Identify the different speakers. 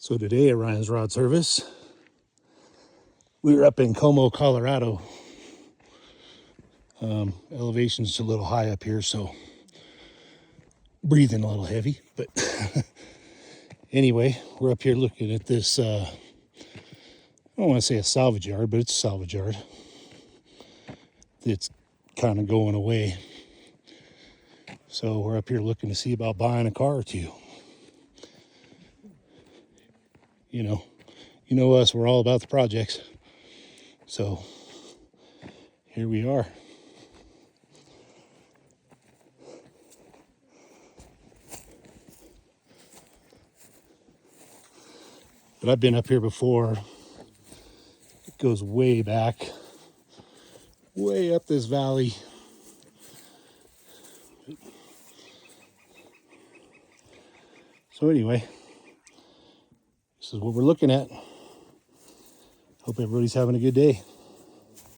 Speaker 1: So today at Ryan's Rod Service, we were up in Como, Colorado. Elevation's a little high up here, so breathing a little heavy. But anyway, we're up here looking at this, I don't want to say a salvage yard, but it's a salvage yard. It's kind of going away. So we're up here looking to see about buying a car or two. You know us, we're all about the projects. So here we are. But I've been up here before. It goes way back, way up this valley. So anyway, this is what we're looking at. Hope everybody's having a good day.